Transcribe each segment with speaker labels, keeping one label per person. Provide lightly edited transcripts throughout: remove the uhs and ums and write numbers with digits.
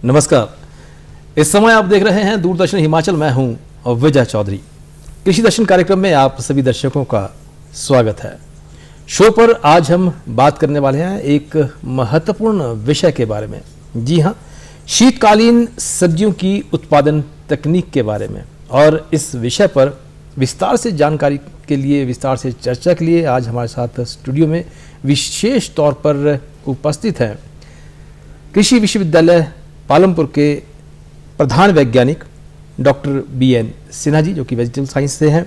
Speaker 1: नमस्कार। इस समय आप देख रहे हैं दूरदर्शन हिमाचल। मैं हूं विजय चौधरी। कृषि दर्शन कार्यक्रम में आप सभी दर्शकों का स्वागत है। शो पर आज हम बात करने वाले हैं एक महत्वपूर्ण विषय के बारे में। जी हां, शीतकालीन सब्जियों की उत्पादन तकनीक के बारे में। और इस विषय पर विस्तार से जानकारी के लिए, विस्तार से चर्चा के लिए आज हमारे साथ स्टूडियो में विशेष तौर पर उपस्थित हैं कृषि विश्वविद्यालय पालमपुर के प्रधान वैज्ञानिक डॉक्टर BN सिन्हा जी, जो कि वेजिटेबल साइंस से हैं।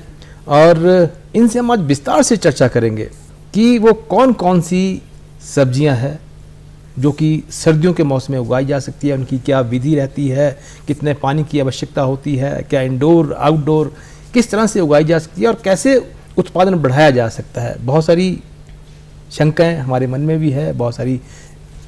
Speaker 1: और इनसे हम आज विस्तार से चर्चा करेंगे कि वो कौन कौन सी सब्जियां हैं जो कि सर्दियों के मौसम में उगाई जा सकती है, उनकी क्या विधि रहती है, कितने पानी की आवश्यकता होती है, क्या इंडोर आउटडोर किस तरह से उगाई जा सकती है और कैसे उत्पादन बढ़ाया जा सकता है। बहुत सारी शंकाएं हमारे मन में भी है, बहुत सारी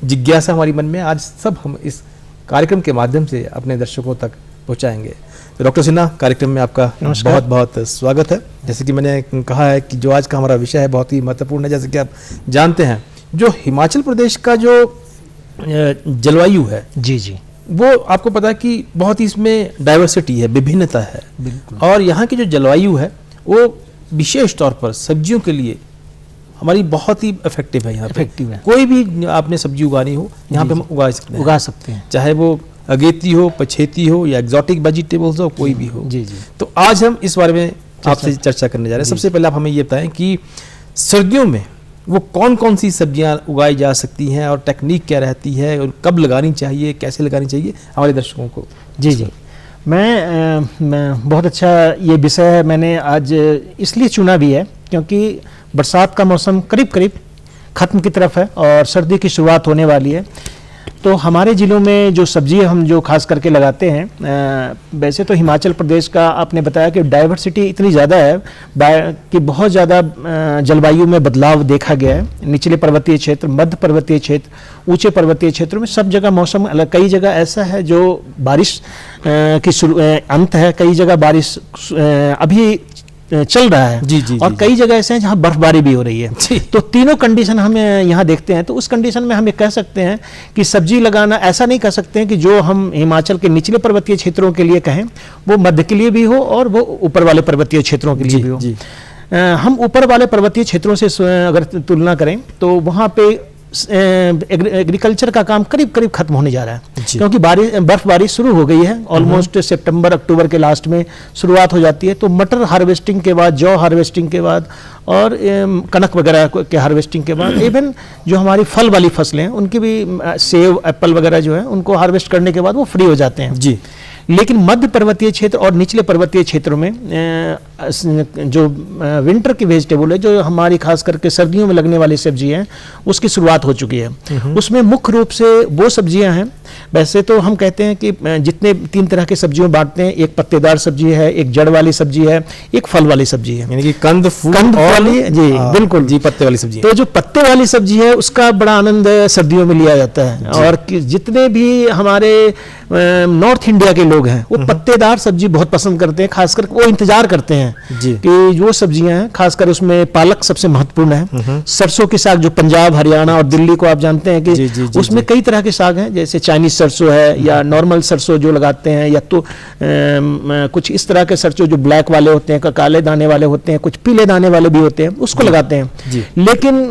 Speaker 1: जिज्ञासा हमारी मन में। आज सब हम इस कार्यक्रम के माध्यम से अपने दर्शकों तक पहुंचाएंगे। तो डॉक्टर सिन्हा, कार्यक्रम में आपका बहुत बहुत स्वागत है। जैसे कि मैंने कहा है कि जो आज का हमारा विषय है बहुत ही महत्वपूर्ण है। जैसे कि आप जानते हैं, जो हिमाचल प्रदेश का जो जलवायु है, जी, वो आपको पता है कि बहुत ही इसमें डाइवर्सिटी है, विभिन्नता है। और यहाँ की जो जलवायु है वो विशेष तौर पर सब्जियों के लिए हमारी बहुत ही इफेक्टिव है। यहाँ पे कोई भी आपने सब्जी उगानी हो, यहाँ पे हम उगा सकते हैं, चाहे वो अगेती हो, पछेती हो या एग्जॉटिक वेजिटेबल्स हो, कोई भी हो। जी। तो आज हम इस बारे में आपसे चर्चा करने जा रहे हैं। सबसे पहले आप हमें ये बताएं कि सर्दियों में वो कौन कौन सी सब्जियां उगाई जा सकती हैं और टेक्निक क्या रहती है और कब लगानी चाहिए, कैसे लगानी चाहिए हमारे दर्शकों को। जी।
Speaker 2: मैं बहुत अच्छा ये विषय है, मैंने आज इसलिए चुना भी है क्योंकि बरसात का मौसम करीब करीब ख़त्म की तरफ है और सर्दी की शुरुआत होने वाली है। तो हमारे ज़िलों में जो सब्जी हम जो खास करके लगाते हैं, वैसे तो हिमाचल प्रदेश का आपने बताया कि डाइवर्सिटी इतनी ज़्यादा है कि बहुत ज़्यादा जलवायु में बदलाव देखा गया है। निचले पर्वतीय क्षेत्र, मध्य पर्वतीय क्षेत्र, ऊंचे पर्वतीय क्षेत्रों में सब जगह मौसम अलग। कई जगह ऐसा है जो बारिश की अंत है, कई जगह बारिश अभी चल रहा है। जी, और कई जगह ऐसे हैं जहां बर्फबारी भी हो रही है। तो तीनों कंडीशन हम यहाँ देखते हैं। तो उस कंडीशन में हम ये कह सकते हैं कि सब्जी लगाना, ऐसा नहीं कह सकते हैं कि जो हम हिमाचल के निचले पर्वतीय क्षेत्रों के लिए कहें वो मध्य के लिए भी हो और वो ऊपर वाले पर्वतीय क्षेत्रों के लिए भी हो। हम ऊपर वाले पर्वतीय क्षेत्रों से अगर तुलना करें तो वहाँ पे एग्रीकल्चर का काम करीब करीब खत्म होने जा रहा है, क्योंकि बर्फबारी शुरू हो गई है। ऑलमोस्ट सितंबर अक्टूबर के लास्ट में शुरुआत हो जाती है। तो मटर हार्वेस्टिंग के बाद, जौ हार्वेस्टिंग के बाद और कनक वगैरह के हार्वेस्टिंग के बाद, इवन जो हमारी फल वाली फसलें हैं उनकी भी, सेब एप्पल वगैरह जो है उनको हार्वेस्ट करने के बाद वो फ्री हो जाते हैं। जी। लेकिन मध्य पर्वतीय क्षेत्र और निचले पर्वतीय क्षेत्रों में जो विंटर की वेजिटेबल है, जो हमारी खास करके सर्दियों में लगने वाली सब्जी है, उसकी शुरुआत हो चुकी है। उसमें मुख्य रूप से वो सब्जियां हैं, वैसे तो हम कहते हैं कि जितने 3 तरह के सब्जियों में बांटते हैं, एक पत्तेदार सब्जी है, एक जड़ वाली सब्जी है, एक फल वाली सब्जी है,
Speaker 1: यानी कि कंद
Speaker 2: वाली। जी बिल्कुल
Speaker 1: जी, पत्ते वाली सब्जी।
Speaker 2: तो जो पत्ते वाली सब्जी है उसका बड़ा आनंद सर्दियों में लिया जाता है। और जितने भी हमारे नॉर्थ इंडिया के लोग हैं वो पत्तेदार सब्जी बहुत पसंद करते हैं। खासकर वो इंतजार करते हैं कि जो सब्जियां हैं, खासकर उसमें पालक सबसे महत्वपूर्ण है। सरसों की साग जो पंजाब, हरियाणा और दिल्ली को आप जानते हैं कि उसमें कई तरह के साग हैं, जैसे चाइनीज सरसों है या नॉर्मल सरसों जो लगाते हैं, या तो कुछ इस तरह के सरसों जो ब्लैक वाले होते हैं, काले दाने वाले होते हैं, कुछ पीले दाने वाले भी होते हैं, उसको लगाते हैं। लेकिन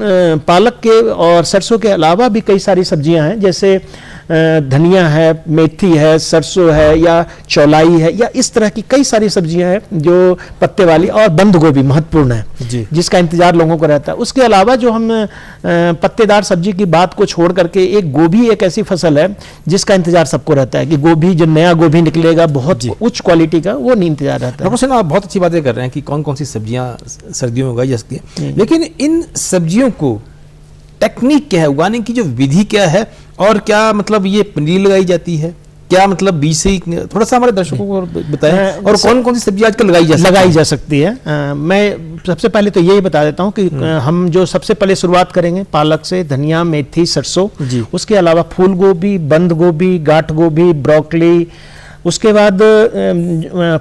Speaker 2: पालक के और सरसों के अलावा भी कई सारी सब्जियां हैं, जैसे धनिया है, मेथी है, सरसों है या चौलाई है, या इस तरह की कई सारी सब्जियां हैं जो पत्ते वाली। और बंद गोभी महत्वपूर्ण है जिसका इंतजार लोगों को रहता है। उसके अलावा जो हम पत्तेदार सब्जी की बात को छोड़ करके, एक गोभी एक ऐसी फसल है जिसका इंतजार सबको रहता है कि गोभी, जो नया गोभी निकलेगा बहुत उच्च क्वालिटी का, वो नहीं इंतजार रहता है।
Speaker 1: डॉक्टर सिन्हा, आप बहुत अच्छी बातें कर रहे हैं कि कौन कौन सी सब्जियां सर्दियों में उगाई जा सकती है, लेकिन इन सब्जियों को टेक्निक क्या है, उगाने की जो विधि क्या है, और क्या मतलब ये पनीर लगाई जाती है, क्या मतलब बीज से ही, थोड़ा सा हमारे दर्शकों को बताएं। और कौन कौन सी सब्जी आजकल लगाई जा सकती
Speaker 2: है। मैं सबसे पहले तो यही बता देता हूँ कि हम जो सबसे पहले शुरुआत करेंगे पालक से, धनिया, मेथी, सरसों, उसके अलावा फूल गोभी, बंद गोभी, गांठ गोभी, ब्रोकली, उसके बाद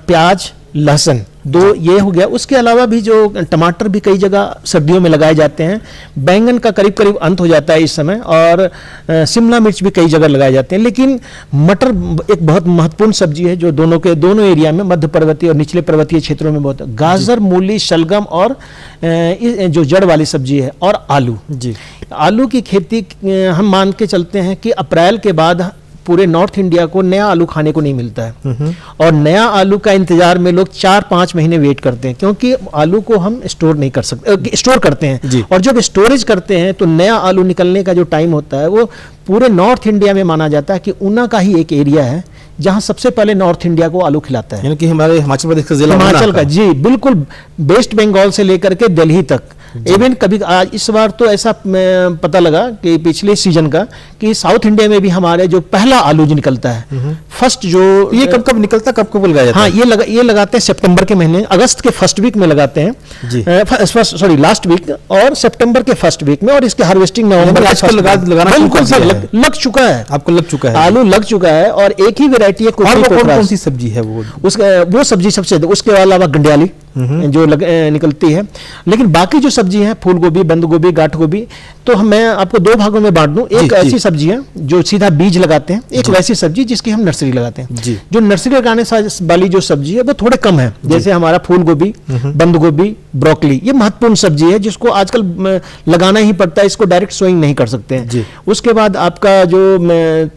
Speaker 2: प्याज, लहसुन, दो ये हो गया। उसके अलावा भी जो टमाटर भी कई जगह सर्दियों में लगाए जाते हैं, बैंगन का करीब करीब अंत हो जाता है इस समय, और शिमला मिर्च भी कई जगह लगाए जाते हैं। लेकिन मटर एक बहुत महत्वपूर्ण सब्जी है जो दोनों एरिया में, मध्य पर्वतीय और निचले पर्वतीय क्षेत्रों में बहुत। गाजर, मूली, शलगम और जो जड़ वाली सब्जी है, और आलू।
Speaker 1: जी,
Speaker 2: आलू की खेती हम मान के चलते हैं कि अप्रैल के बाद पूरे नॉर्थ इंडिया को नया आलू खाने को नहीं मिलता है, और नया आलू का इंतजार में लोग 4-5 महीने वेट करते हैं, क्योंकि आलू को हम स्टोर नहीं कर सकते, स्टोर करते हैं, और जब स्टोरेज करते हैं तो नया आलू निकलने का जो टाइम होता है वो पूरे नॉर्थ इंडिया में माना जाता है कि ऊना का ही एक एरिया है जहां सबसे पहले नॉर्थ इंडिया को आलू खिलाता है।
Speaker 1: यानी कि हमारे हिमाचल प्रदेश का जिला
Speaker 2: हिमाचल का, जी बिल्कुल, वेस्ट बंगाल से लेकर के दिल्ली तक। इवन कभी आज इस बार तो ऐसा पता लगा कि पिछले सीजन का कि साउथ इंडिया में भी हमारे जो पहला आलू जो निकलता है, फर्स्ट जो
Speaker 1: ये कब निकलता, कब लगाया जाता है?
Speaker 2: हाँ, ये लगाते हैं सितंबर के महीने, अगस्त के फर्स्ट वीक में लगाते हैं
Speaker 1: जी,
Speaker 2: सॉरी लास्ट वीक, और सितंबर के फर्स्ट वीक में, और इसके हार्वेस्टिंग नवंबर
Speaker 1: आजकल लगाना
Speaker 2: बिल्कुल सर लग चुका है,
Speaker 1: आपको लग चुका है,
Speaker 2: आलू लग चुका है। और एक ही वेरायटी है,
Speaker 1: कौन सी सब्जी है
Speaker 2: वो सब्जी सबसे, उसके अलावा गंडियाली जो निकलती है। लेकिन बाकी जो सब्जी है, फूल गोभी, बंद गोभी, गांठ गोभी, तो मैं आपको दो भागों में बांट दूं। एक ऐसी सब्जी है जो सीधा बीज लगाते हैं, एक वैसी सब्जी जिसकी हम नर्सरी लगाते हैं। जो नर्सरी लगाने वाली जो सब्जी है वो थोड़े कम है, जैसे हमारा फूल गोभी, बंद गोभी, ब्रोकली, ये महत्वपूर्ण सब्जी है जिसको आजकल लगाना ही पड़ता है, इसको डायरेक्ट सोइंग नहीं कर सकते हैं। उसके बाद आपका जो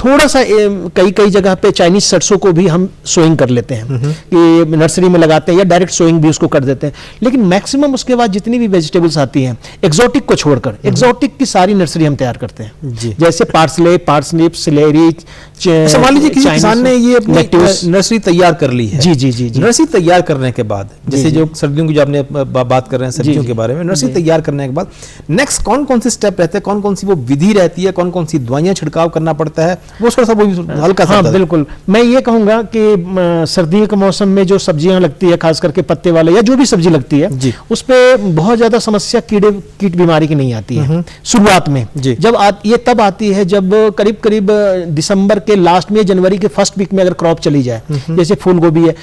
Speaker 2: थोड़ा सा कई जगह पे चाइनीज सरसों को भी हम सोइंग कर लेते हैं, कि नर्सरी में लगाते हैं या डायरेक्ट सोइंग भी उसको कर देते हैं। लेकिन मैक्सिमम उसके बाद जितनी भी वेजिटेबल्स आती हैं एक्सोटिक को छोड़कर, एक्सोटिक की सारी नर्सरी हम तैयार करते हैं, जैसे पार्सले, पार्सनिप, सिलेरी।
Speaker 1: मान लीजिए किसी किसान ने ये अपनी नर्सरी तैयार कर ली है,
Speaker 2: जी,
Speaker 1: नर्सरी तैयार करने के बाद, जैसे जो सर्दियों की जो आपने बात कर रहे हैं सब्जियों के बारे में, नर्सरी तैयार करने के बाद नेक्स्ट कौन कौन से स्टेप रहते हैं, कौन कौन सी वो विधि रहती है, कौन कौन सी दवाइयां छिड़काव करना पड़ता है, वो थोड़ा सा वो हल्का सा।
Speaker 2: हाँ बिल्कुल, मैं ये कहूंगा कि सर्दियों के मौसम में जो सब्जियां लगती है, खास करके पत्ते वाले या जो भी सब्जी लगती है, उस पे बहुत ज्यादा समस्या कीट बीमारी की नहीं आती है शुरुआत में। जब ये तब आती है जब करीब करीब दिसंबर के लास्ट में, जनवरी के फर्स्ट वीक में अगर क्रॉप चली जाए, जैसे फूल गोभी है,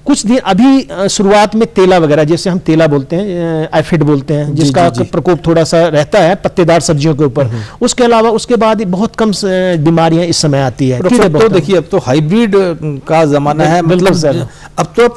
Speaker 2: कुछ दिन अभी शुरुआत में तेला वगैरह, जैसे हम तेला बोलते हैं, एफिड बोलते हैं, जिसका प्रकोप थोड़ा सा रहता है पत्तेदार सब्जियों के ऊपर। उसके अलावा उसके बाद बहुत कम बीमारियां इस समय आती है।
Speaker 1: तो देखिए अब तो हाइब्रिड का जमाना है, मतलब सर अब तो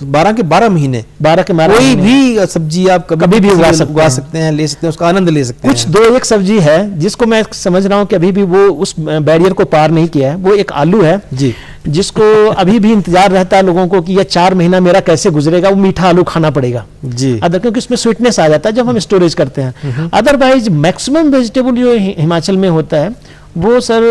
Speaker 1: 12 के 12 महीने कोई भी सब्जी आप कभी भी उगा सकते हैं, ले सकते हैं, उसका आनंद ले सकते हैं।
Speaker 2: कुछ दो एक सब्जी है जिसको मैं समझ रहा हूँ कि अभी भी वो उस बैरियर को पार नहीं किया है, वो एक आलू है जी, जिसको अभी भी इंतजार रहता है लोगों को कि यह 4 महीना मेरा कैसे गुजरेगा। वो मीठा आलू खाना पड़ेगा जी, क्योंकि उसमें स्वीटनेस आ जाता है जब हम स्टोरेज करते हैं। अदरवाइज मैक्सिमम वेजिटेबल जो हिमाचल में होता है वो sir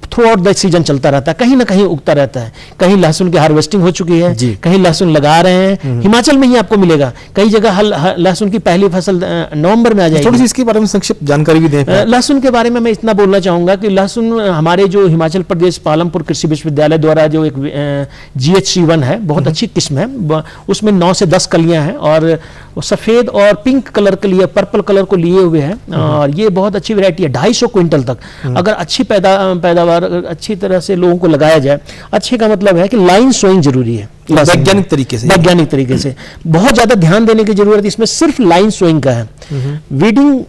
Speaker 2: through out the season चलता रहता है, कहीं ना कहीं उगता रहता है। कहीं लहसुन की हार्वेस्टिंग हो चुकी है, कहीं लहसुन लगा रहे हैं, हिमाचल में ही आपको मिलेगा। कई जगह लहसुन की पहली फसल नवंबर में आ जाएगी।
Speaker 1: थोड़ी सी इसके बारे में संक्षिप्त जानकारी भी दें।
Speaker 2: लहसुन के बारे में मैं इतना बोलना चाहूंगा कि लहसुन हमारे जो हिमाचल प्रदेश पालमपुर कृषि विश्वविद्यालय द्वारा जो एक GHC1 है, बहुत अच्छी किस्म है, उसमें 9 से 10 कलियां हैं और सफेद और पिंक कलर के लिए, पर्पल कलर को लिए हुए हैं, और ये बहुत अच्छी वैरायटी है। 250 क्विंटल तक अगर अच्छी पैदावार अच्छी तरह से लोगों को लगाया जाए। अच्छे का मतलब है कि लाइन सोइंग जरूरी है,
Speaker 1: वैज्ञानिक तरीके से
Speaker 2: बहुत ज्यादा ध्यान देने की जरूरत है। इसमें सिर्फ लाइन सोइंग का है। वीडिंग,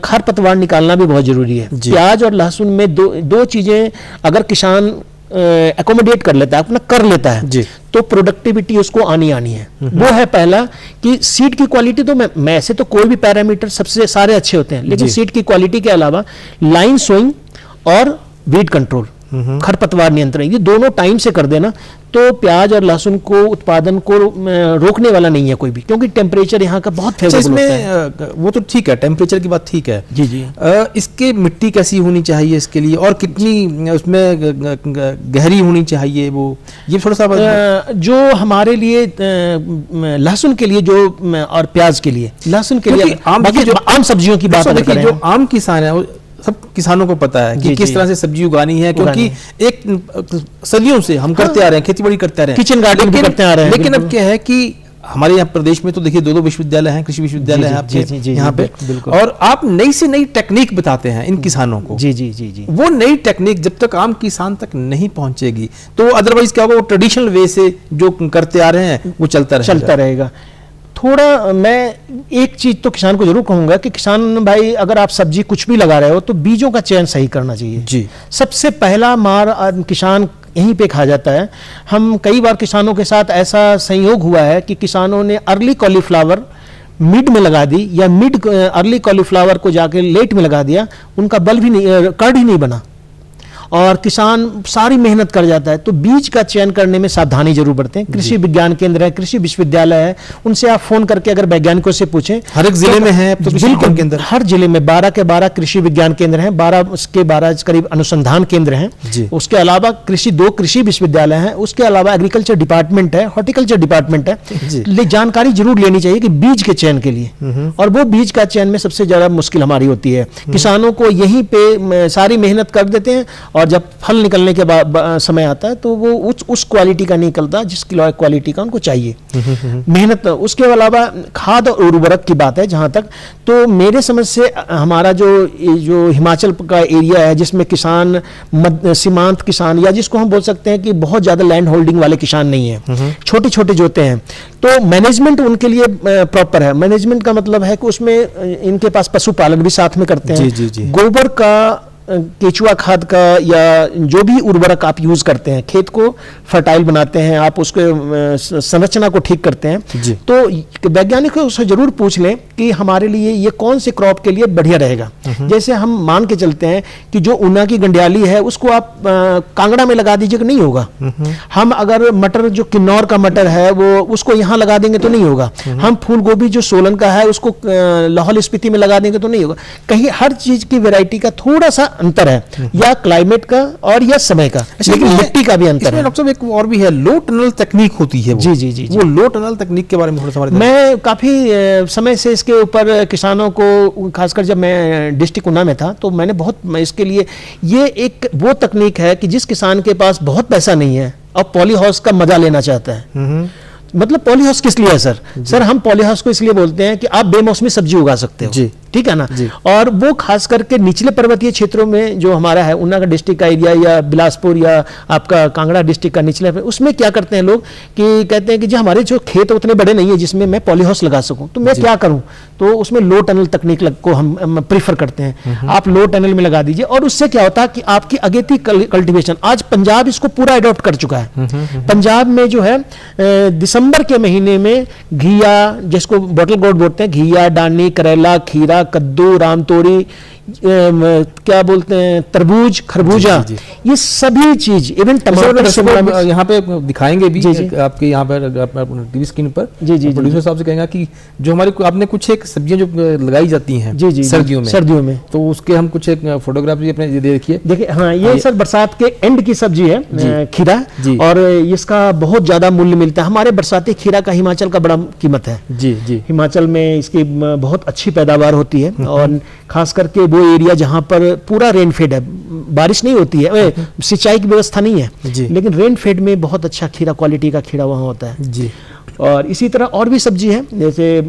Speaker 2: खरपतवार निकालना भी बहुत जरूरी है। प्याज और लहसुन में दो चीजें अगर किसान एकोमोडेट कर लेता है, अपना कर लेता है, तो प्रोडक्टिविटी उसको आनी है। वो है पहला कि सीड की क्वालिटी, तो मैं ऐसे तो कोई भी पैरामीटर सबसे सारे अच्छे होते हैं, लेकिन सीड की क्वालिटी के अलावा लाइन सोइंग और वीड कंट्रोल, खरपतवार नियंत्रण, ये दोनों टाइम से कर देना तो प्याज और लहसुन को उत्पादन को रोकने वाला नहीं है कोई भी, क्योंकि टेम्परेचर यहाँ का बहुत फेवरेबल होता है।
Speaker 1: वो तो ठीक है, टेम्परेचर की बात ठीक है
Speaker 2: जी।
Speaker 1: इसके मिट्टी कैसी होनी चाहिए इसके लिए, और कितनी उसमें गहरी होनी चाहिए, वो ये थोड़ा सा जो हमारे लिए
Speaker 2: लहसुन के लिए जो और प्याज के लिए, लहसुन के लिए आम सब्जियों की बात करें,
Speaker 1: जो आम किसान है सब किसानों को पता है कि किस तरह से सब्जी उगानी है, क्योंकि एक सदियों से हम करते आ रहे हैं, खेती बाड़ी करते आ रहे हैं,
Speaker 2: किचन गार्डन भी करते आ रहे हैं।
Speaker 1: लेकिन अब क्या है कि हमारे यहाँ प्रदेश में तो देखिए 2 विश्वविद्यालय हैं, कृषि विश्वविद्यालय है आपके यहाँ पे,
Speaker 2: बिल्कुल।
Speaker 1: और आप नई से नई टेक्निक बताते हैं इन किसानों को।
Speaker 2: जी जी जी जी।
Speaker 1: वो नई टेक्निक जब तक आम किसान तक नहीं पहुंचेगी तो अदरवाइज क्या होगा, वो ट्रेडिशनल वे से जो करते आ रहे हैं वो चलता रहेगा।
Speaker 2: थोड़ा मैं एक चीज तो किसान को जरूर कहूंगा कि किसान भाई, अगर आप सब्जी कुछ भी लगा रहे हो तो बीजों का चयन सही करना चाहिए
Speaker 1: जी।
Speaker 2: सबसे पहला मार किसान यहीं पे खा जाता है। हम कई बार किसानों के साथ ऐसा संयोग हुआ है कि किसानों ने अर्ली कॉलीफ्लावर मिड में लगा दी, या मिड अर्ली कॉलीफ्लावर को जाके लेट में लगा दिया, उनका बल भी नहीं, कर्ड ही नहीं बना, और किसान सारी मेहनत कर जाता है। तो बीज का चयन करने में सावधानी जरूर बरतें। कृषि विज्ञान केंद्र है, कृषि विश्वविद्यालय है, उनसे आप फोन करके अगर वैज्ञानिकों से पूछें,
Speaker 1: हर एक जिले में है तो
Speaker 2: बिल्कुल केंद्र, हर जिले में 12 के 12 कृषि विज्ञान केंद्र हैं, 12 उसके 12 करीब अनुसंधान केंद्र हैं। उसके अलावा 2 कृषि विश्वविद्यालय हैं, उसके अलावा एग्रीकल्चर डिपार्टमेंट है, हॉर्टिकल्चर डिपार्टमेंट है। जानकारी जरूर लेनी चाहिए कि बीज के चयन के लिए, और वो बीज का चयन में सबसे ज्यादा मुश्किल हमारी होती है। किसानों को यहीं पे सारी मेहनत कर देते हैं, और जब फल निकलने के समय आता है तो वो उस क्वालिटी का निकलता जिसकी क्वालिटी का उनको चाहिए। मेहनत, उसके अलावा खाद और उर्वरक की बात है जहां तक, तो मेरे समझ से हमारा जो हिमाचल का एरिया है, जिसमें किसान सीमांत किसान, या जिसको हम बोल सकते हैं कि बहुत ज्यादा लैंड होल्डिंग वाले किसान नहीं है, छोटे छोटे जोते हैं, तो मैनेजमेंट उनके लिए प्रॉपर है। मैनेजमेंट का मतलब है कि उसमें इनके पास पशुपालन भी साथ में करते हैं, गोबर का, केचुआ खाद का, या जो भी उर्वरक आप यूज करते हैं, खेत को फर्टाइल बनाते हैं, आप उसके संरचना को ठीक करते हैं, तो वैज्ञानिकों से जरूर पूछ लें कि हमारे लिए ये कौन से क्रॉप के लिए बढ़िया रहेगा। जैसे हम मान के चलते हैं कि जो ऊना की गंडियाली है उसको आप कांगड़ा में लगा दीजिए, नहीं होगा। हम अगर मटर, जो किन्नौर का मटर है, वो उसको यहाँ लगा देंगे तो नहीं होगा। हम फूल गोभी जो सोलन का है उसको लाहौल स्पीति में लगा देंगे तो नहीं होगा। कहीं हर चीज की वैरायटी का थोड़ा सा अंतर है, या क्लाइमेट का और या समय का, लेकिन मिट्टी का भी अंतर है।
Speaker 1: डॉक्टर साहब एक और भी है, लो टनल तकनीक होती है वो।
Speaker 2: जी।
Speaker 1: वो लो टनल तकनीक के बारे में थोड़ा सा
Speaker 2: मैं काफी समय से इसके ऊपर किसानों को, खासकर जब मैं डिस्ट्रिक्ट ऊना में था, तो मैंने बहुत इसके लिए, ये एक वो तकनीक है कि जिस किसान के पास बहुत पैसा नहीं है और पॉली हाउस का मजा लेना चाहता है। मतलब पॉली हाउस किस लिए है सर? हम पॉली हाउस को इसलिए बोलते हैं कि आप बेमौसमी सब्जी उगा सकते हो, ठीक है ना। और वो खास करके निचले पर्वतीय क्षेत्रों में जो हमारा है, ऊना का डिस्ट्रिक्ट का एरिया, या बिलासपुर, या आपका कांगड़ा डिस्ट्रिक्ट का निचले, उसमें क्या करते हैं लोग कि कहते हैं कि जो हमारे जो खेत उतने बड़े नहीं है जिसमें मैं पॉली हाउस लगा सकूं, तो मैं क्या करूं, तो उसमें लो टनल तकनीक को हम प्रीफर करते हैं। आप लो टनल में लगा दीजिए, और उससे क्या होता है कि आपकी अगेती कल्टीवेशन, आज पंजाब इसको पूरा अडॉप्ट कर चुका है। पंजाब में जो है दिसंबर के महीने में घिया, जिसको बॉटल गोड बोलते हैं, घिया, डानी, करेला, खीरा, कद्दू, रामतोरी, क्या बोलते हैं, तरबूज, खरबूजा, ये सभी चीज, इवन टमाटर
Speaker 1: यहाँ पे दिखाएंगे भी आपके यहाँ पर टीवी स्क्रीन पर। प्रोड्यूसर साहब से कहेंगे कि जो हमारी आपने कुछ एक सब्जियां जो लगाई जाती हैं सर्दियों में, तो उसके हम कुछ एक फोटोग्राफ भी अपने देखिए।
Speaker 2: हाँ, ये सर बरसात के एंड की सब्जी है, खीरा, और इसका बहुत ज्यादा मूल्य मिलता है। हमारे बरसाती खीरा का हिमाचल का बड़ा कीमत है। हिमाचल में इसकी बहुत अच्छी पैदावार होती है, और खास करके वो एरिया जहां पर पूरा रेन फेड है, बारिश नहीं होती है, सिंचाई की व्यवस्था नहीं है, लेकिन रेन फेड में बहुत अच्छा खीरा, क्वालिटी का खीरा वहां होता है। और इसी तरह और भी सब्जी है, जैसे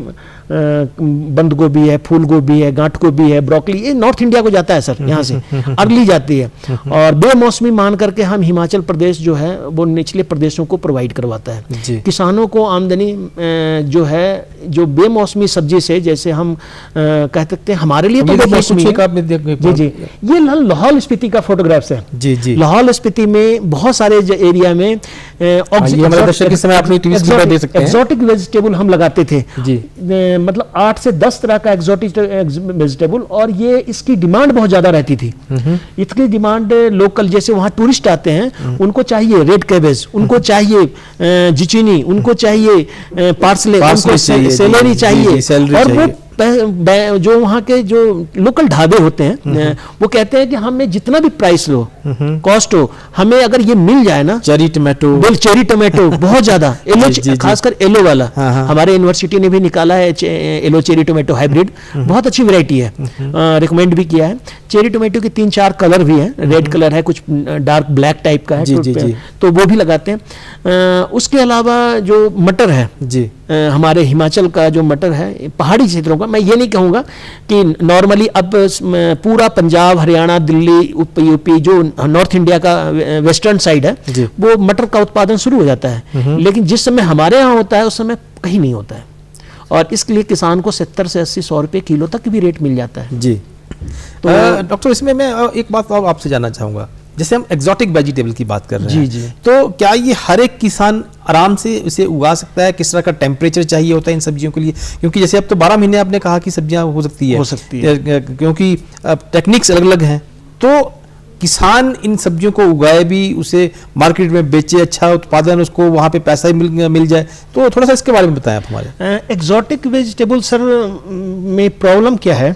Speaker 2: बंद गोभी है, फूल गोभी है, गांठ गोभी है, ब्रोकली, ये नॉर्थ इंडिया को जाता है सर, यहाँ से अर्ली जाती है। और बेमौसमी मान करके हम हिमाचल प्रदेश जो है वो निचले प्रदेशों को प्रोवाइड करवाता है। किसानों को आमदनी जो है, जो बेमौसमी सब्जी से, जैसे हम कह सकते हैं हमारे लिए तो बेमौसमी है। जी, ये लाहौल स्पीति का फोटोग्राफ्स है। लाहौल स्पीति में बहुत सारे एरिया में एक्सोटिक वेजिटेबल हम लगाते थे, मतलब 8 से 10 तरह का एक्सोटिक वेजिटेबल, और ये इसकी डिमांड बहुत ज्यादा रहती थी। इतनी डिमांड लोकल, जैसे वहां टूरिस्ट आते हैं, उनको चाहिए रेड कैबेज, उनको चाहिए जिचिनी, उनको चाहिए पार्सले, उनको सेलेरी चाहिए, और वो जो वहाँ के जो लोकल ढाबे होते हैं वो कहते हैं कि हमें जितना भी प्राइस लो, कॉस्ट हो, हमें अगर ये मिल जाए ना,
Speaker 1: चेरी टमाटो,
Speaker 2: चेरी टमाटो बहुत ज्यादा येलो, खासकर येलो वाला, हमारे यूनिवर्सिटी ने भी निकाला है येलो चेरी टमाटो हाइब्रिड, बहुत अच्छी वैरायटी है, रिकमेंड भी किया है। चेरी टमाटो के 3-4 कलर भी हैं, रेड कलर है, कुछ डार्क ब्लैक टाइप का है, तो वो भी लगाते हैं। उसके अलावा जो मटर है जी, हमारे हिमाचल का जो मटर है, पहाड़ी क्षेत्रों का, मैं ये नहीं कहूँगा कि नॉर्मली अब पूरा पंजाब, हरियाणा, दिल्ली, यूपी जो नॉर्थ इंडिया का वेस्टर्न साइड है, वो मटर का उत्पादन शुरू हो जाता है, लेकिन जिस समय हमारे यहाँ होता है उस समय कहीं नहीं होता है, और इसके लिए किसान को 70 से 80-100 रुपये किलो तक भी रेट मिल जाता है जी।
Speaker 1: तो डॉक्टर, इसमें मैं एक बात और आपसे जानना चाहूँगा, जैसे हम एक्सोटिक वेजिटेबल की बात कर रहे हैं जी, तो क्या ये हर एक किसान आराम से इसे उगा सकता है? किस तरह का टेम्परेचर चाहिए होता है इन सब्जियों के लिए? क्योंकि जैसे अब तो 12 महीने आपने कहा कि सब्जियां हो सकती है, क्योंकि टेक्निक्स अलग अलग हैं, तो किसान इन सब्जियों को उगाए भी, उसे मार्केट में बेचे, अच्छा उत्पादन, उसको वहाँ पे पैसा ही मिल जाए, तो थोड़ा सा इसके बारे में बताएं आप हमारे।
Speaker 2: एक्सोटिक वेजिटेबल सर में प्रॉब्लम क्या है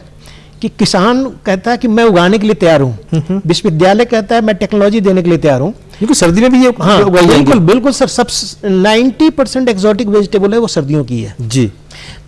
Speaker 2: कि किसान कहता है कि मैं उगाने के लिए तैयार हूँ, विश्वविद्यालय कहता है मैं टेक्नोलॉजी देने के लिए तैयार हूँ, क्योंकि सर्दी में भी ये उगाई जाएगी। बिल्कुल सर, सब 90% एक्सोटिक वेजिटेबल है वो सर्दियों की है जी।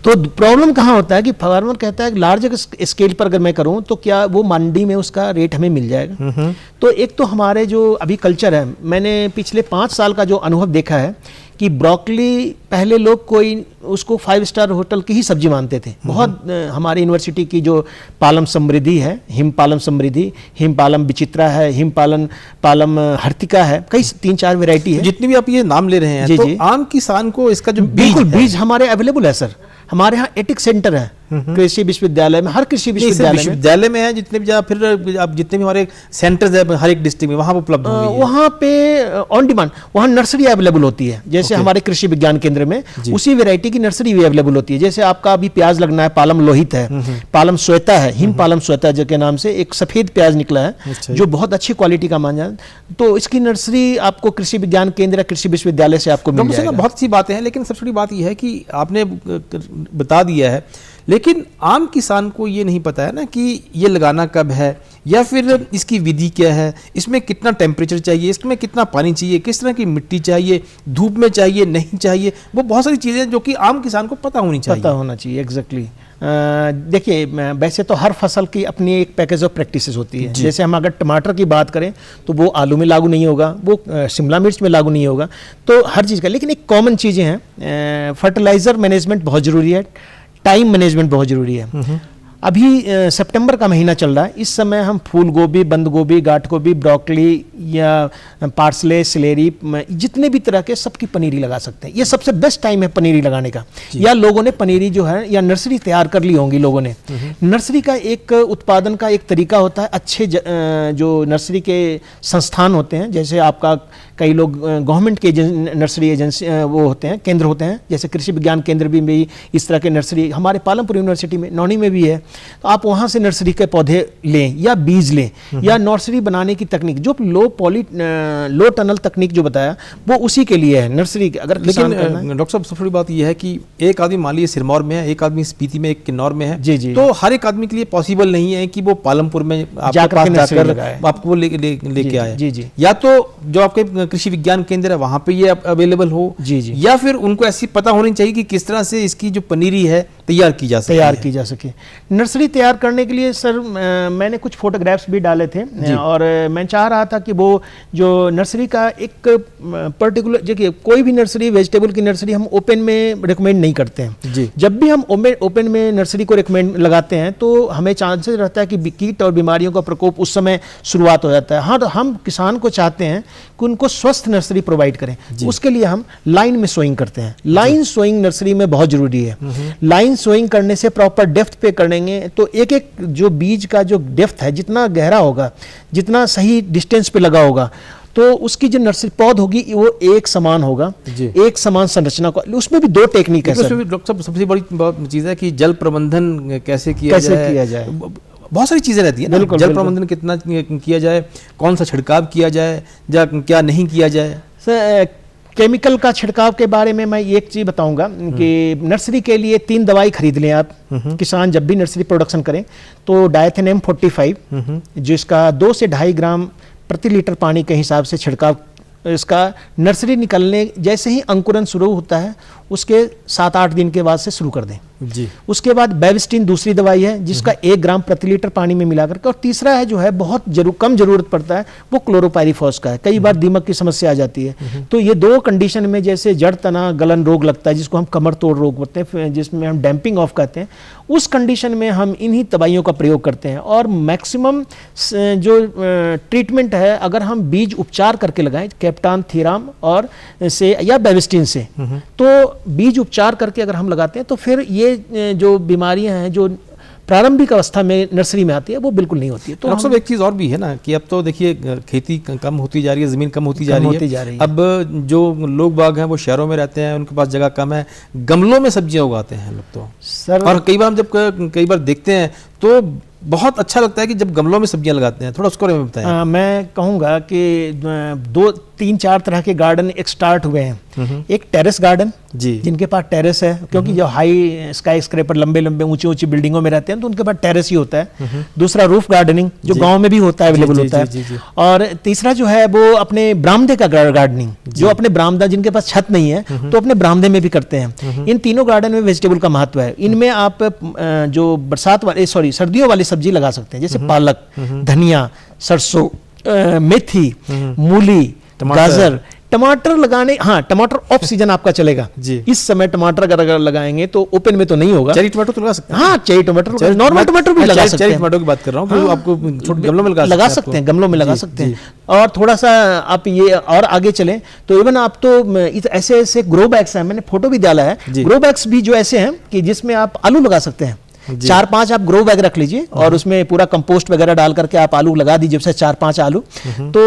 Speaker 2: तो प्रॉब्लम कहाँ होता है कि फार्मर कहता है लार्ज स्केल पर अगर मैं करूँ तो क्या वो मंडी में उसका रेट हमें मिल जाएगा? तो एक तो हमारे जो अभी कल्चर है, मैंने पिछले 5 साल का जो अनुभव देखा है कि ब्रोकली पहले लोग कोई उसको 5 स्टार होटल की ही सब्जी मानते थे। बहुत हमारी यूनिवर्सिटी की जो पालम समृद्धि है, हिम पालम समृद्धि, हिम पालम विचित्रा है, हिम पालम हर्तिका है, कई 3-4 वैरायटी है।
Speaker 1: जितनी भी आप ये नाम ले रहे हैं, तो आम किसान को इसका जो
Speaker 2: बीज हमारे अवेलेबल है सर। हमारे यहाँ एटिक सेंटर है कृषि विश्वविद्यालय में, हर कृषि
Speaker 1: विश्वविद्यालय में है, जितने भी फिर आप जितने भी हमारे सेंटर्स है हर एक डिस्ट्रिक्ट में, वहाँ उपलब्ध होंगे।
Speaker 2: वहाँ पे ऑन डिमांड, वहाँ नर्सरी अवेलेबल होती है, जैसे हमारे कृषि विज्ञान केंद्र में उसी वैरायटी की नर्सरी भी अवेलेबल होती है। जैसे आपका अभी प्याज लगना है, पालम लोहित है, पालम श्वेता है, हिम पालम श्वेता के नाम से एक सफेद प्याज निकला है जो बहुत अच्छी क्वालिटी का माना, तो इसकी नर्सरी आपको कृषि विज्ञान केंद्र, कृषि विश्वविद्यालय से आपको मिल जाएगा।
Speaker 1: बहुत सी बातें हैं, लेकिन सबसे बड़ी बात यह है कि आपने बता दिया है, लेकिन आम किसान को ये नहीं पता है ना कि ये लगाना कब है, या फिर इसकी विधि क्या है, इसमें कितना टेम्परेचर चाहिए, इसमें कितना पानी चाहिए, किस तरह की मिट्टी चाहिए, धूप में चाहिए नहीं चाहिए, वो बहुत सारी चीज़ें जो कि आम किसान को पता होनी चाहिए।
Speaker 2: एग्जैक्टली। देखिए, वैसे तो हर फसल की अपनी एक पैकेज ऑफ प्रैक्टिसेस होती है। जैसे हम अगर टमाटर की बात करें तो वो आलू में लागू नहीं होगा, वो शिमला मिर्च में लागू नहीं होगा, तो हर चीज़ का। लेकिन एक कॉमन चीज़ें हैं, फर्टिलाइज़र मैनेजमेंट बहुत ज़रूरी है, टाइम मैनेजमेंट बहुत ज़रूरी है। अभी सितंबर का महीना चल रहा है, इस समय हम फूल गोभी, बंद गोभी, गाठ गोभी, ब्रोकली या पार्सले, सिलेरी, जितने भी तरह के सबकी पनीरी लगा सकते हैं। ये सबसे बेस्ट टाइम है पनीरी लगाने का। या लोगों ने पनीरी जो है या नर्सरी तैयार कर ली होंगी लोगों ने। नर्सरी का एक उत्पादन का एक तरीका होता है, अच्छे जो नर्सरी के संस्थान होते हैं, जैसे आपका कई लोग गवर्नमेंट के नर्सरी एजेंसी वो होते हैं, केंद्र होते हैं, जैसे कृषि विज्ञान केंद्र भी इस तरह के नर्सरी हमारे पालमपुर यूनिवर्सिटी में, नौनी में भी है। तो आप वहाँ से नर्सरी के पौधे लें या बीज लें, या नर्सरी बनाने की तकनीक जो लो टनल तकनीक जो बताया वो उसी के लिए है नर्सरी। अगर
Speaker 1: लेकिन डॉक्टर साहब, सबसे बड़ी बात यह है कि एक आदमी मान लीजिए सिरमौर में है, एक आदमी स्पीति में, एक किन्नौर में है, जी, तो हर एक आदमी के लिए पॉसिबल नहीं है कि वो पालमपुर में जाकर आपको लेके आए। जी जी। या तो जो आपके कृषि विज्ञान केंद्र है वहाँ पे ये अवेलेबल हो, जी जी, या फिर उनको ऐसी पता होनी चाहिए कि किस तरह से इसकी जो पनीरी है तैयार की जा सके।
Speaker 2: नर्सरी तैयार करने के लिए सर मैंने कुछ फोटोग्राफ्स भी डाले थे, और मैं चाह रहा था कि वो जो नर्सरी का एक पर्टिकुलर, देखिए कोई भी नर्सरी, वेजिटेबल की नर्सरी हम ओपन में रिकमेंड नहीं करते हैं जी। जब भी हम ओपन में नर्सरी को रिकमेंड लगाते हैं तो हमें चांसेस रहता है कि कीट और बीमारियों का प्रकोप उस समय शुरुआत हो जाता है। हाँ, तो हम किसान को चाहते हैं कि उनको स्वस्थ नर्सरी प्रोवाइड करें, उसके लिए हम लाइन में सोइंग करते हैं। लाइन सोइंग नर्सरी में बहुत जरूरी है। लाइन सोइंग करने से प्रॉपर डेप्थ पे करेंगे तो एक एक जो बीज का जो डेप्थ है, जितना गहरा होगा, जितना सही डिस्टेंस पे लगा होगा, तो उसकी जो नर्सरी पौध होगी वो एक समान होगा, एक समान संरचना को। उसमें भी 2 टेक्निक है सर।
Speaker 1: डॉक्टर साहब, सबसे बड़ी चीज है कि जल प्रबंधन कैसे किया जाए। बहुत सारी चीजें रहती है ना, जल प्रबंधन कितना किया जाए, कौन सा छिड़काव किया जाए या क्या नहीं किया जाए।
Speaker 2: सर केमिकल का छिड़काव के बारे में मैं एक चीज बताऊंगा कि नर्सरी के लिए 3 दवाई खरीद लें आप। किसान जब भी नर्सरी प्रोडक्शन करें तो डायथेनेम 45 जिसका 2 से 2.5 ग्राम प्रति लीटर पानी के हिसाब से छिड़काव, इसका नर्सरी निकलने जैसे ही अंकुरन शुरू होता है उसके 7-8 दिन के बाद से शुरू कर दें
Speaker 1: जी।
Speaker 2: उसके बाद बेविस्टिन दूसरी दवाई है जिसका 1 ग्राम प्रति लीटर पानी में मिला करके, और तीसरा है जो है बहुत कम जरूरत पड़ता है वो क्लोरोपाइरीफॉस का है। कई बार दीमक की समस्या आ जाती है, तो ये 2 कंडीशन में जैसे जड़ तना गलन रोग लगता है जिसको हम कमर तोड़ रोग बोलते हैं, जिसमें हम डैम्पिंग ऑफ कहते हैं, उस कंडीशन में हम इन्हीं दवाइयों का प्रयोग करते हैं। और मैक्सिमम जो ट्रीटमेंट है अगर हम बीज उपचार करके लगाएं कैप्टान थीराम और से या बेविस्टिन से, तो बीज उपचार करके अगर हम लगाते हैं तो फिर ये जो बीमारियां हैं जो प्रारंभिक अवस्था में नर्सरी में आती है वो बिल्कुल नहीं होती है।
Speaker 1: तो सब एक चीज़ और भी है ना कि अब तो देखिए खेती कम होती जा रही है, ज़मीन कम होती जा रही है। अब जो लोग बाग हैं वो शहरों में रहते हैं, उनके पास जगह कम है, गमलों में सब्जियां उगाते हैं लोग तो सर। और कई बार हम जब कई बार देखते हैं तो बहुत अच्छा लगता है कि जब गमलों में सब्जियां लगाते हैं। थोड़ा उसको बारे में बताएं।
Speaker 2: मैं कहूँगा कि 2, 3, 4 तरह के गार्डन एक स्टार्ट हुए हैं। एक टेरेस गार्डन जी, जिनके पास टेरेस है, क्योंकि जो हाई स्काई स्क्रैपर लंबे लंबे ऊंची बिल्डिंगों में रहते हैं तो उनके पास टेरेस ही होता है। दूसरा रूफ गार्डनिंग जो गांव में भी होता है, अवेलेबल होता है। और तीसरा जो है वो अपने बरामदे का गार्डनिंग, जो अपने बरामदा जिनके पास छत नहीं है तो अपने बरामदे में भी करते हैं। इन तीनों गार्डन में वेजिटेबल का महत्व है। इनमें आप जो सर्दियों वाली सब्जी लगा सकते हैं, जैसे पालक, धनिया, सरसों, मेथी, मूली, गाजर, टमाटर लगाने। हाँ, टमाटर ऑफ सीजन आपका चलेगा जी। इस समय टमाटर अगर लगाएंगे तो ओपन में तो नहीं होगा।
Speaker 1: चेरी टमाटर तो लगा सकते हैं।
Speaker 2: हाँ, चेरी टमाटर, नॉर्मल टमाटर भी लगा सकते हैं।
Speaker 1: चेरी टमाटर की बात कर रहा हूँ, आपको छोटे गमलों में
Speaker 2: लगा सकते हैं, गमलों में लगा सकते हैं। और थोड़ा सा आप ये और आगे चलें तो इवन आप तो ऐसे ऐसे ग्रो बैग्स हैं, मैंने फोटो भी डाला है। ग्रो बैग्स भी जो ऐसे हैं कि जिसमें आप आलू लगा सकते हैं। 4-5 आप ग्रो बैग रख लीजिए और उसमें पूरा कंपोस्ट वगैरह डाल करके आप आलू लगा दीजिए, जैसे 4-5 आलू, तो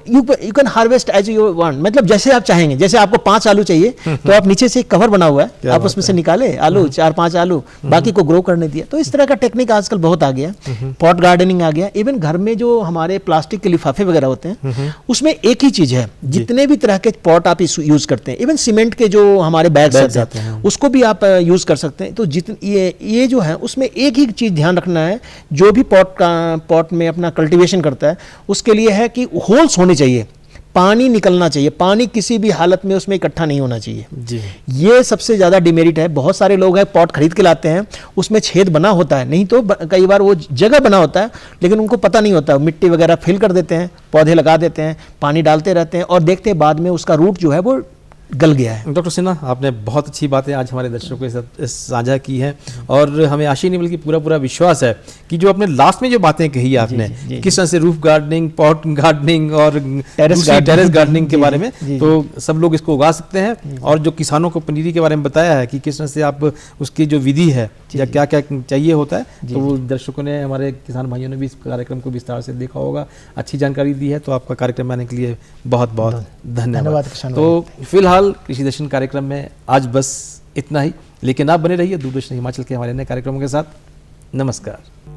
Speaker 2: you can harvest as you want, मतलब जैसे आप चाहेंगे। जैसे आपको 5 आलू चाहिए तो आप नीचे से एक कवर बना हुआ है, आप उसमें से निकाले आलू, 4-5 आलू, बाकी को ग्रो करने दिया। तो इस तरह का टेक्निक आजकल बहुत आ गया। पॉट गार्डनिंग आ गया। इवन घर में जो हमारे प्लास्टिक के लिफाफे वगैरह होते हैं उसमें एक ही चीज है, जितने भी तरह के पॉट आप यूज करते हैं, इवन सीमेंट के जो हमारे बैग्स आते हैं उसको भी आप यूज कर सकते हैं। तो ये जो है उसमें एक ही चीज ध्यान रखना है, जो भी पॉट में अपना कल्टीवेशन करता है उसके लिए है कि होल्स होने चाहिए, पानी निकलना चाहिए, पानी किसी भी हालत में उसमें इकट्ठा नहीं होना चाहिए जी। ये सबसे ज्यादा डिमेरिट है। बहुत सारे लोग हैं पॉट खरीद के लाते हैं, उसमें छेद बना होता है, नहीं तो कई बार वो जगह बना होता है लेकिन उनको पता नहीं होता, मिट्टी वगैरह फिल कर देते हैं, पौधे लगा देते हैं, पानी डालते रहते हैं और देखते हैं बाद में उसका रूट जो है वो गल गया है।
Speaker 1: डॉक्टर सिन्हा, आपने बहुत अच्छी बातें आज हमारे दर्शकों के साथ साझा की हैं और हमें आशा नहीं बल्कि पूरा विश्वास है कि जो आपने लास्ट में जो बातें कही आपने किस तरह से रूफ गार्डनिंग, पॉट गार्डनिंग और टेरेस गार्डनिंग के बारे में, तो सब लोग इसको उगा सकते हैं। और जो किसानों को पनीरी के बारे में बताया है कि किस तरह से आप उसकी जो विधि है या क्या क्या चाहिए होता है, तो वो दर्शकों ने, हमारे किसान भाइयों ने भी इस कार्यक्रम को विस्तार से देखा होगा, अच्छी जानकारी दी है। तो आपका कार्यक्रम आने के लिए बहुत बहुत धन्यवाद। तो फिलहाल कृषि दर्शन कार्यक्रम में आज बस इतना ही, लेकिन आप बने रहिए दूरदर्शन हिमाचल के हमारे नए कार्यक्रमों के साथ। नमस्कार।